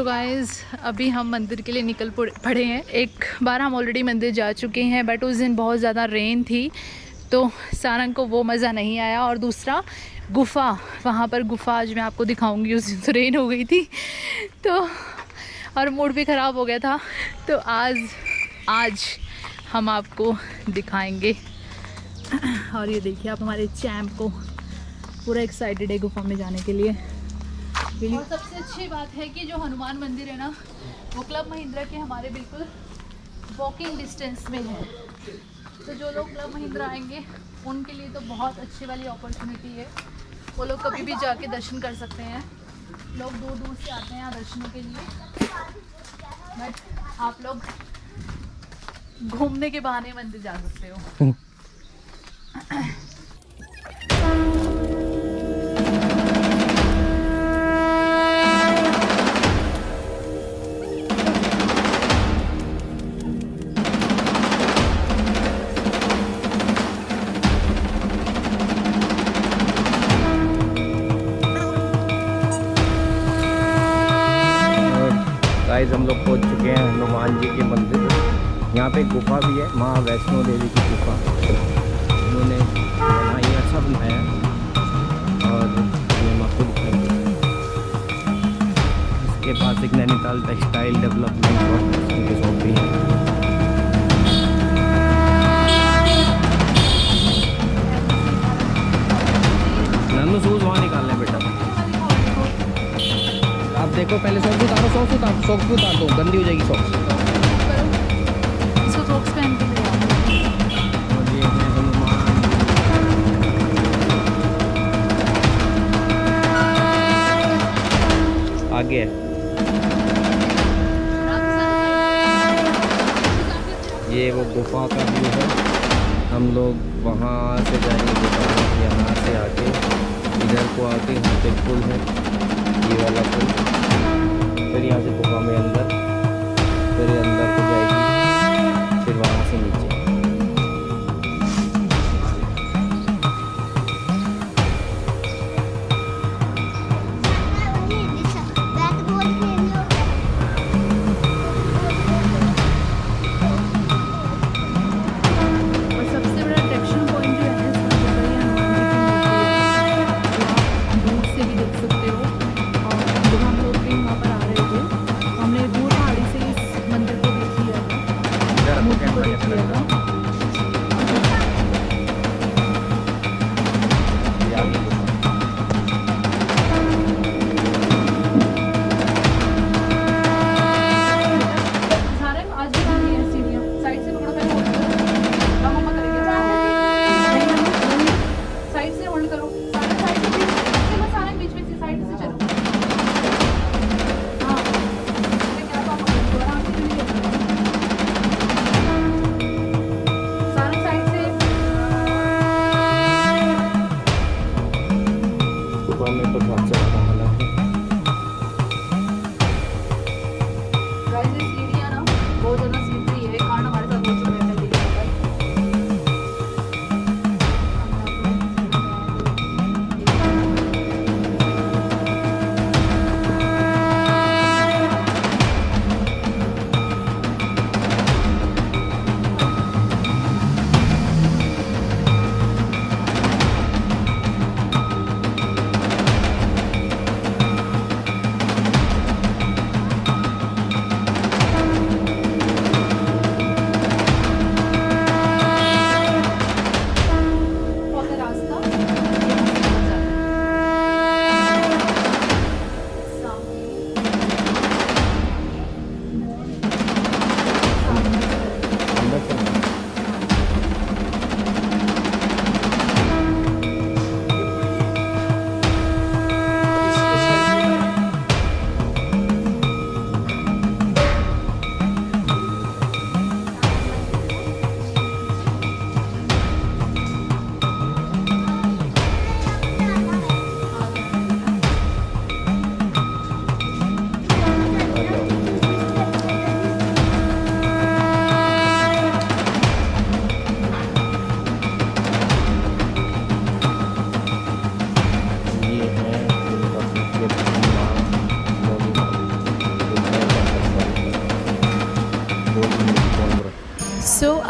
So guys अभी हम मंदिर के लिए निकल पड़े हैं। एक बार हम ऑलरेडी मंदिर जा चुके हैं, बट उस दिन बहुत ज़्यादा रेन थी तो सारंग को वो मज़ा नहीं आया। और दूसरा गुफ़ा, वहाँ पर गुफ़ा आज मैं आपको दिखाऊंगी। उस दिन तो रेन हो गई थी तो और मूड भी ख़राब हो गया था, तो आज हम आपको दिखाएंगे। और ये देखिए आप, हमारे चैम्प को पूरा एक्साइटेड है गुफ़ा में जाने के लिए। और सबसे अच्छी बात है कि जो हनुमान मंदिर है ना, वो क्लब महिंद्रा के हमारे बिल्कुल वॉकिंग डिस्टेंस में है। तो जो लोग क्लब महिंद्रा आएंगे उनके लिए तो बहुत अच्छी वाली अपॉर्चुनिटी है। वो लोग कभी भी जाके दर्शन कर सकते हैं। लोग दूर दूर से आते हैं यहाँ दर्शनों के लिए, बट आप लोग घूमने के बहाने मंदिर जा सकते हो। गाइस हम लोग पहुंच चुके हैं हनुमान जी के मंदिर। यहाँ पे गुफा भी है, माँ वैष्णो देवी की गुफा उन्होंने बनाई है, अच्छा बनाया है। और ये हम आपको दिखाएंगे। इसके पास एक नैनीताल टेक्सटाइल डेवलपमेंट कॉर्पोरेशन की शॉप भी है। नन्नू शूज वहाँ निकालना है बेटा। आप देखो पहले सॉक्स उतारो, सॉक्स उतार दो, गंदी हो जाएगी सॉक्स। इसको सॉक्स पहन के और ये है हनुमान। आगे है ये वो गुफा का व्यू है। हम लोग वहाँ से जाएंगे गुफा, यहाँ से आके इधर को आके यहाँ पे पुल है, ये वाला पुल, फिर यहाँ से गुफा में अंदर, फिर ये अंदर को जाएगी, फिर वहाँ से नीचे। और सबसे बड़ा अट्रैक्शन पॉइंट जो है दूर से भी देख सकते हो। और जब हम लोग भी वहाँ पर आ रहे थे तो हमने दूर पहाड़ी से इस मंदिर को देखी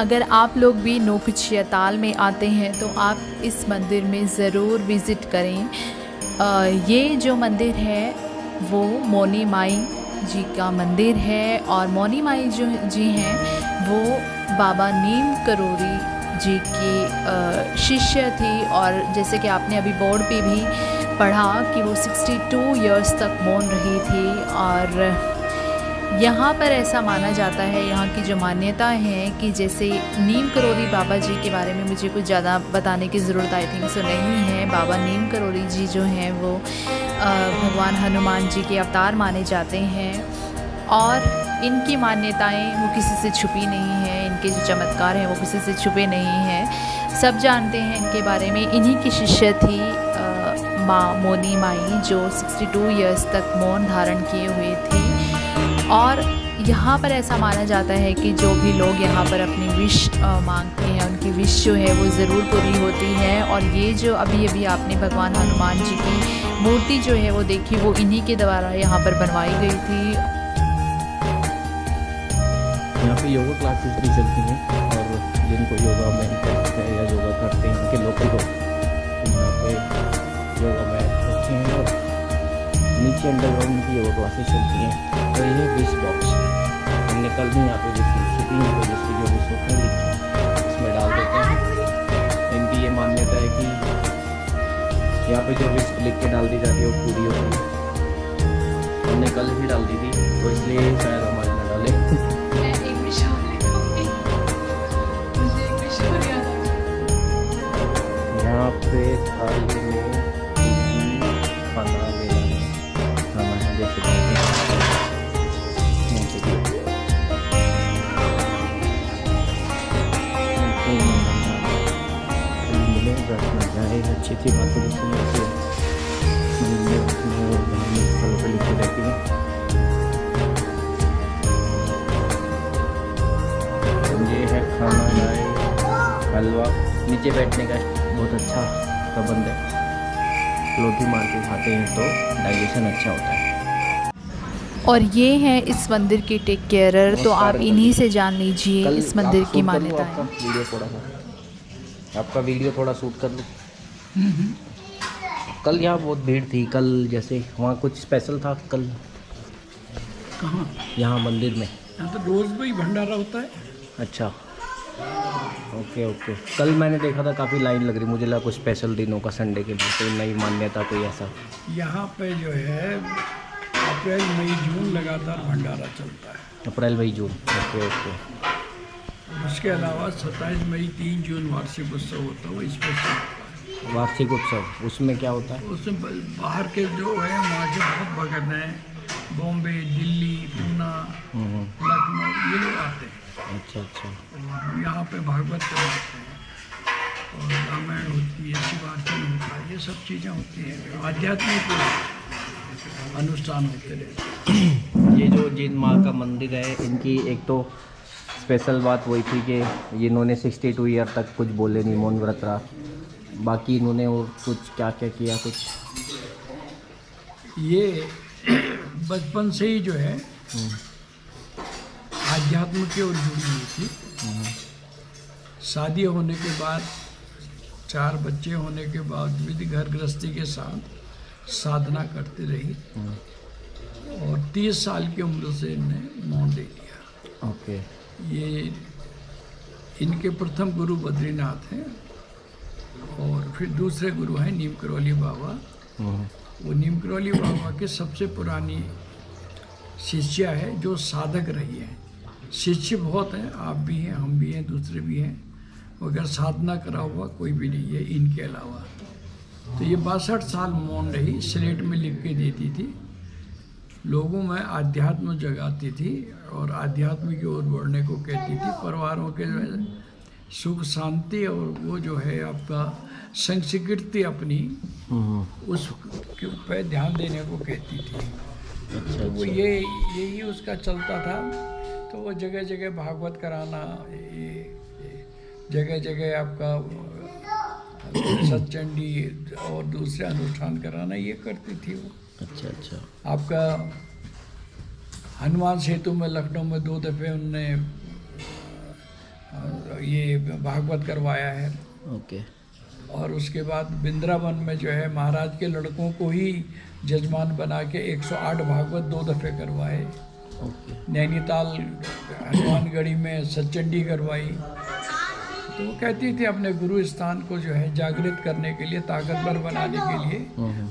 अगर आप लोग भी नौकुचिया ताल में आते हैं तो आप इस मंदिर में ज़रूर विज़िट करें। ये जो मंदिर है वो मौनी माई जी का मंदिर है और मौनी माई जो जी हैं वो बाबा नीम करोली जी की शिष्य थी। और जैसे कि आपने अभी बोर्ड पे भी पढ़ा कि वो 62 इयर्स तक मौन रही थी। और यहाँ पर ऐसा माना जाता है, यहाँ की जो मान्यता है कि जैसे नीम करोली बाबा जी के बारे में मुझे कुछ ज़्यादा बताने की ज़रूरत आई थिंक सो नहीं है। बाबा नीम करोली जी जो हैं वो भगवान हनुमान जी के अवतार माने जाते हैं और इनकी मान्यताएं वो किसी से छुपी नहीं हैं, इनके जो चमत्कार हैं वो किसी से छुपे नहीं हैं, सब जानते हैं इनके बारे में। इन्हीं की शिष्य थी माँ मौनी माई जो 62 इयर्स तक मौन धारण किए हुए थी। और यहाँ पर ऐसा माना जाता है कि जो भी लोग यहाँ पर अपनी विश मांगते हैं उनकी विश जो है वो ज़रूर पूरी होती है। और ये जो अभी अभी आपने भगवान हनुमान जी की मूर्ति जो है वो देखी, वो इन्हीं के द्वारा यहाँ पर बनवाई गई थी। यहाँ पे योगा क्लासेस भी चलती हैं और जिनको योगा में इंटरेस्ट है या योगा करते हैं उनके लोकल लोग यहाँ पे योगा मैट रखे हैं और नीचे अंडरग्राउंड की योगा क्लासेस चलती हैं। और ये विश बॉक्स हमने कल भी यहाँ पे विश लिखी थी, इनको जिसकी जो विश होती है इसमें डाल देते हैं। इनकी ये मान्यता है कि यहाँ पे जो विश लिख के डाल दी जाती है वो पूरी होती है। हमने कल ही डाल दी थी तो इसलिए शायद हमारे में डाले। यहाँ पे थाली में खाना लेना है, खाना है जैसे मिले बैठना जाए अच्छी अच्छी बातें सुनने से धार्मिक स्थलों पर लिखी रहती है। ये है खाना जाए हलवा, नीचे बैठने का बहुत अच्छा प्रबंध है। रोटी मार के खाते हैं तो डाइजेशन अच्छा होता है। और ये है इस मंदिर के टेक केयरर, तो आप इन्हीं से जान लीजिए इस मंदिर की मान्यता है। वीडियो थोड़ा सा आपका वीडियो थोड़ा शूट कर लूँ। कल यहाँ बहुत भीड़ थी, कल जैसे वहाँ कुछ स्पेशल था कल? कहाँ? यहाँ मंदिर में। यहाँ तो रोज़ भी भंडारा होता है। अच्छा, ओके ओके। कल मैंने देखा था काफ़ी लाइन लग रही, मुझे लगा कुछ स्पेशल दिनों का, संडे के दिन कोई नई मान्यता कोई ऐसा। यहाँ पे जो है अप्रैल मई जून लगातार भंडारा चलता है। अप्रैल मई जून, ओके ओके। उसके अलावा 27 मई 3 जून वार्षिक उत्सव होता है, वो स्पेशल वार्षिक उत्सव, उसमें क्या होता है? उसमें बाहर के जो है वहाँ के बहुत भगत हैं, बॉम्बे, दिल्ली, पूना, लखनऊ, ये लोग आते हैं। अच्छा अच्छा। और यहाँ पे भागवत करवाते हैं और रामायण होती है, शिवार्चन होता है, ये सब चीज़ें होती हैं, आध्यात्मिक अनुष्ठान होते रहते हैं। ये जो जिन माँ का मंदिर है, इनकी एक तो स्पेशल बात वही थी कि इन्होंने 62 ईयर तक कुछ बोले नहीं, मौन व्रत रहा। बाकी इन्होंने और कुछ क्या क्या किया कुछ? ये बचपन से ही जो है आध्यात्म की ओर जुड़ी हुई थी। शादी होने के बाद, 4 बच्चे होने के बाद भी घर गृहस्थी के साथ साधना करती रही और 30 साल की उम्र से इन्हें मौन ले लिया। ओके। ये इनके प्रथम गुरु बद्रीनाथ हैं और फिर दूसरे गुरु हैं नीम करोली बाबा। वो नीम करोली बाबा के सबसे पुरानी शिष्या है जो साधक रही है। शिष्य बहुत हैं, आप भी हैं, हम भी हैं, दूसरे भी हैं, मगर साधना करा हुआ कोई भी नहीं है इनके अलावा। तो ये 62 साल मौन रही, स्लेट में लिख के देती थी, लोगों में आध्यात्म जगाती थी और आध्यात्म की ओर बढ़ने को कहती थी। परिवारों के सुख शांति और वो जो है आपका संस्कृति अपनी उस पे ध्यान देने को कहती थी। अच्छा, तो वो यही उसका चलता था। तो वो जगह जगह भागवत कराना, जगह जगह आपका सत्चंडी और दूसरे अनुष्ठान कराना, ये करती थी वो। अच्छा अच्छा। आपका हनुमान सेतु में लखनऊ में 2 दफ़े उनने ये भागवत करवाया है। ओके। और उसके बाद वृंदावन में जो है महाराज के लड़कों को ही जजमान बना के 108 भागवत 2 दफ़े करवाए। ओके। नैनीताल हनुमानगढ़ी में सचंडी करवाई। तो वो कहती थी अपने गुरु स्थान को जो है जागृत करने के लिए, ताकतवर बनाने के लिए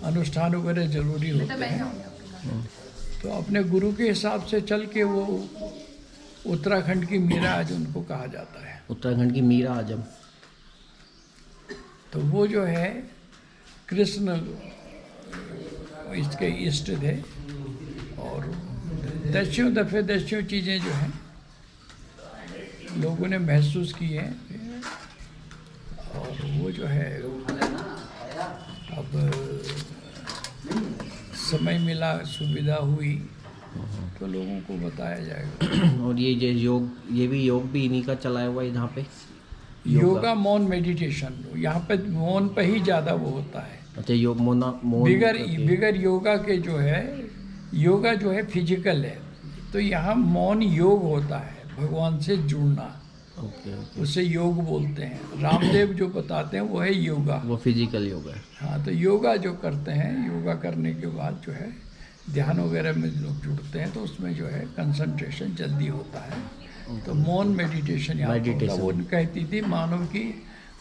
अनुष्ठान वगैरह जरूरी होते हैं। तो अपने गुरु के हिसाब से चल के वो उत्तराखंड की मीरा आज उनको कहा जाता है। उत्तराखंड की मीरा आजम। तो वो जो है कृष्ण इसके इष्ट थे। और दस्यों चीज़ें जो हैं लोगों ने महसूस की हैं। और वो जो है अब समय मिला, सुविधा हुई तो लोगों को बताया जाएगा। और ये भी योग भी इन्हीं का चलाया हुआ है यहाँ पे। योगा मौन मेडिटेशन, यहाँ पे मौन पे ही ज़्यादा वो होता है। अच्छा, योग मौन बिगर योगा के जो है, योगा जो है फिजिकल है, तो यहाँ मौन योग होता है, भगवान से जुड़ना। ओके। उसे योग बोलते हैं। रामदेव जो बताते हैं वो है योगा, वो फिजिकल योगा है। हाँ, तो योगा जो करते हैं, योगा करने के बाद जो है ध्यान वगैरह में लोग जुड़ते हैं तो उसमें जो है कंसंट्रेशन जल्दी होता है। तो मौन मेडिटेशन यहाँ होता है। वो कहती थी मानव की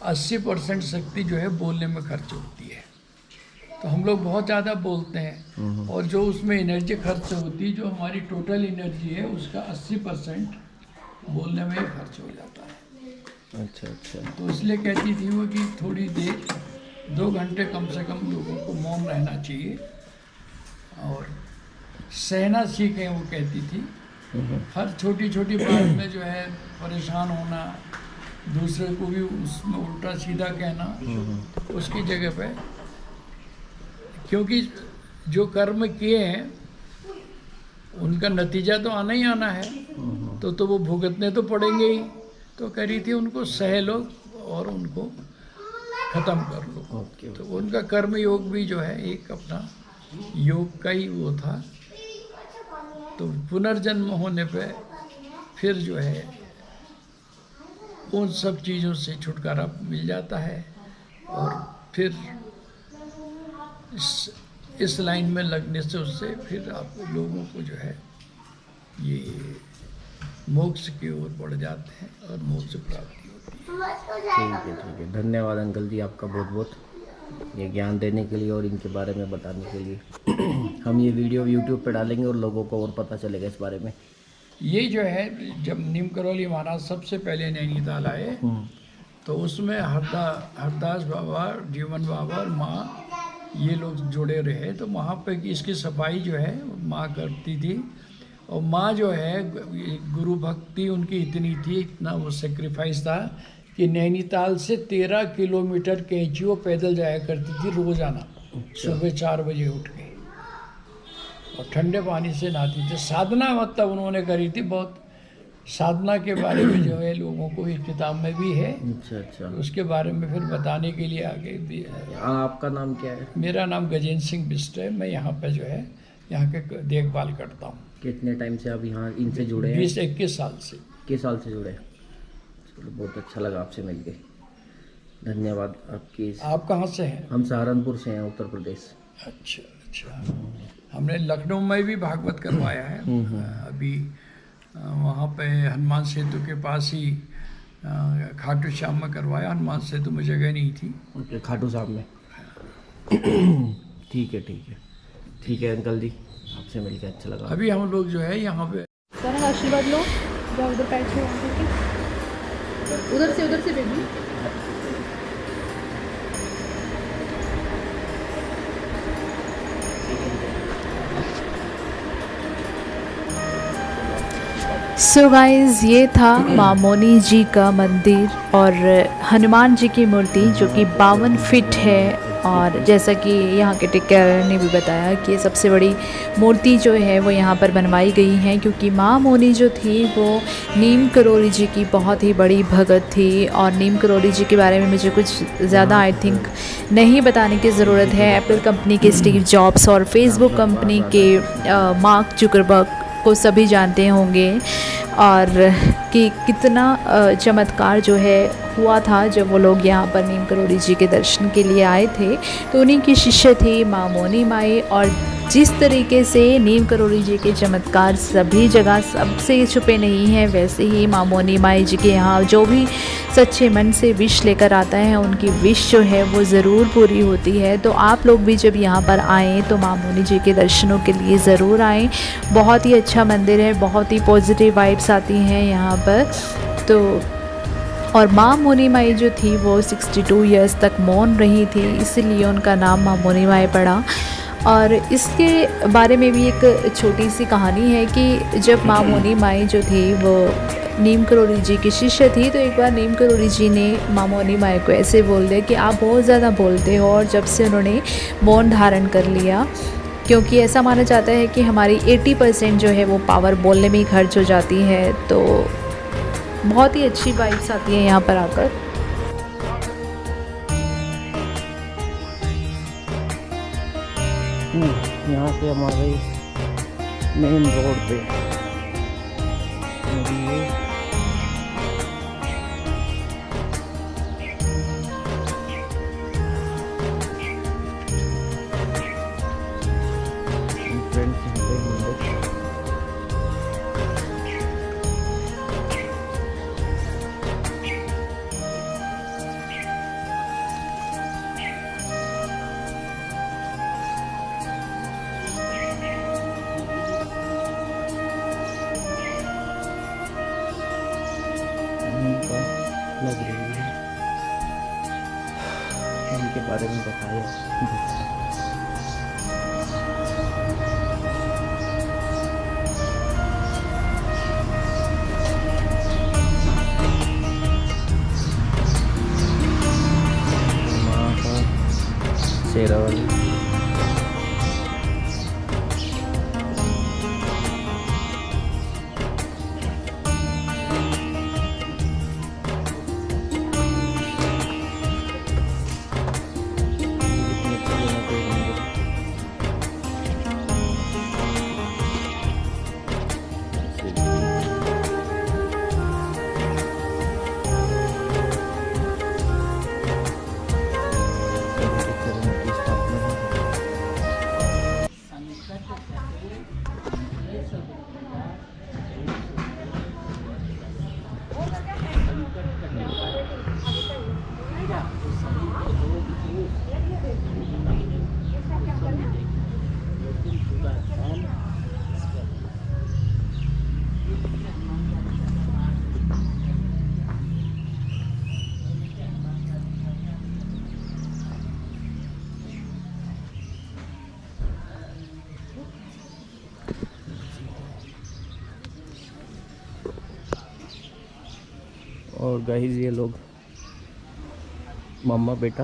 80% शक्ति जो है बोलने में खर्च होती है। तो हम लोग बहुत ज़्यादा बोलते हैं और जो उसमें एनर्जी खर्च होती है, जो हमारी टोटल एनर्जी है उसका 80% बोलने में ही खर्च हो जाता है। अच्छा। तो इसलिए कहती थी वो कि थोड़ी देर 2 घंटे कम से कम लोगों को मौन रहना चाहिए और सहना सीखें। वो कहती थी हर छोटी छोटी बात में जो है परेशान होना, दूसरे को भी उसमें उल्टा सीधा कहना, उसकी जगह पे, क्योंकि जो कर्म किए हैं उनका नतीजा तो आना ही आना है, तो वो भुगतने तो पड़ेंगे ही। तो कह रही थी उनको सह लो और उनको ख़त्म कर लो। तो उनका कर्म योग भी जो है एक अपना योग का ही वो था। तो पुनर्जन्म होने पे फिर जो है उन सब चीज़ों से छुटकारा मिल जाता है और फिर इस लाइन में लगने से उससे फिर आप लोगों को जो है ये मोक्ष की ओर बढ़ जाते हैं और मोक्ष प्राप्ति होती है। ठीक है। धन्यवाद अंकल जी आपका बहुत बहुत, ये ज्ञान देने के लिए और इनके बारे में बताने के लिए। हम ये वीडियो यूट्यूब पे डालेंगे और लोगों को और पता चलेगा इस बारे में। ये जो है जब नीम करौली महाराज सबसे पहले नैनीताल आए तो उसमें हरदास बाबा, जीवन बाबा और माँ ये लोग जुड़े रहे। तो वहाँ पे इसकी सफाई जो है माँ करती थी। और माँ जो है गुरु भक्ति उनकी इतनी थी, इतना वो सेक्रीफाइस था कि नैनीताल से 13 किलोमीटर कैंची वो पैदल जाया करती थी रोज़ाना। सुबह 4 बजे उठ के और ठंडे पानी से नहाती थी। साधना मतलब उन्होंने करी थी बहुत। साधना के बारे में जो है लोगों को इस किताब में भी है। अच्छा। उसके बारे में फिर बताने के लिए आगे भी है। आपका नाम क्या है? मेरा नाम गजेंद्र सिंह बिष्ट है। मैं यहाँ पे जो है यहाँ के देखभाल करता हूँ। कितने टाइम से आप यहाँ इनसे जुड़े हैं? 20-21 साल से। 21 साल से जुड़े। चलो, बहुत अच्छा लगा आपसे मिलके। धन्यवाद आपकी। आप कहाँ से हैं? हम सहारनपुर से हैं, उत्तर प्रदेश। अच्छा। हमने लखनऊ में भी भागवत करवाया है। अभी वहाँ पे हनुमान सेतु के पास ही खाटू श्याम में करवाया। हनुमान सेतु में जगह नहीं थी। ओके, खाटू श्याम में। ठीक है अंकल जी, आपसे मिलकर अच्छा लगा। अभी हम लोग जो है यहाँ पे सर आशीर्वाद लो, जाओ उधर पैर छो, उधर से बेबी। सो गाइस, ये था माँ मोनी जी का मंदिर और हनुमान जी की मूर्ति जो कि 52 फीट है। और जैसा कि यहाँ के टिक्कर ने भी बताया कि सबसे बड़ी मूर्ति जो है वो यहाँ पर बनवाई गई है, क्योंकि माँ मोनी जो थी वो नीम करौली जी की बहुत ही बड़ी भगत थी। और नीम करौली जी के बारे में मुझे कुछ ज़्यादा आई थिंक नहीं बताने की ज़रूरत है। एप्पल कंपनी के स्टीव जॉब्स और फेसबुक कंपनी के मार्क जुकरबर्ग को सभी जानते होंगे। और कि कितना चमत्कार जो है हुआ था जब वो लोग यहाँ पर नीम करोली जी के दर्शन के लिए आए थे। तो उन्हीं की शिष्य थी माँ मोनी माई। और जिस तरीके से नीम करोली जी के चमत्कार सभी जगह सबसे छुपे नहीं हैं, वैसे ही माँ मोनी माई जी के यहाँ जो भी सच्चे मन से विश लेकर आता है उनकी विश जो है वो ज़रूर पूरी होती है। तो आप लोग भी जब यहाँ पर आएँ तो माँ मोनी जी के दर्शनों के लिए ज़रूर आएँ। बहुत ही अच्छा मंदिर है, बहुत ही पॉजिटिव वाइब्स आती हैं यहाँ पर। तो और माँ मोनी माई जो थी वो 62 इयर्स तक मौन रही थी, इसलिए उनका नाम माँ मोनी माई पड़ा। और इसके बारे में भी एक छोटी सी कहानी है कि जब माँ मोनी माई जो थी वो नीम करोली जी की शिष्य थी, तो एक बार नीम करोली जी ने माँ मोनी माई को ऐसे बोल दिया कि आप बहुत ज़्यादा बोलते हो। और जब से उन्होंने मौन धारण कर लिया, क्योंकि ऐसा माना जाता है कि हमारी 80% जो है वो पावर बोलने में ही खर्च हो जाती है। तो बहुत ही अच्छी वाइब्स आती है यहाँ पर आकर। यहाँ से हमारे मेन रोड पे नदी है। लग रही है उनके बारे में बताया। माँ का शेरावाली और गाइस ये लोग मम्मा बेटा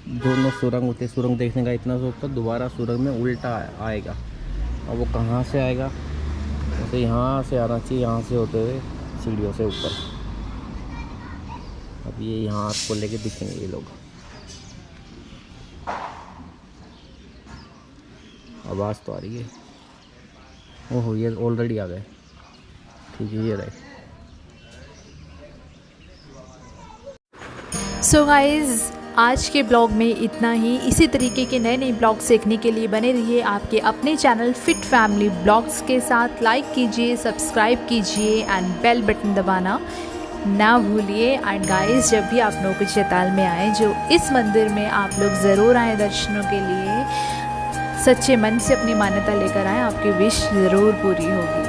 दोनों सुरंग होते। सुरंग देखने का इतना शौक था, दोबारा सुरंग में उल्टा आएगा। और वो कहाँ से आएगा, उसे यहाँ से आना चाहिए, यहाँ से होते हुए सीढ़ियों से ऊपर। अब ये यहाँ आपको लेके दिखेंगे ये लोग। आवाज़ तो आ रही है। ओहो ये ऑलरेडी आ गए। ठीक है ये रहे। सो गाइज़ आज के ब्लॉग में इतना ही। इसी तरीके के नए नए ब्लॉग्स देखने के लिए बने रहिए आपके अपने चैनल फिट फैमिली ब्लॉग्स के साथ। लाइक कीजिए, सब्सक्राइब कीजिए एंड बेल बटन दबाना ना भूलिए। एंड गाइस जब भी आप लोग चैताल में आए, जो इस मंदिर में आप लोग ज़रूर आएँ दर्शनों के लिए। सच्चे मन से अपनी मान्यता लेकर आएँ, आपकी विश ज़रूर पूरी होगी।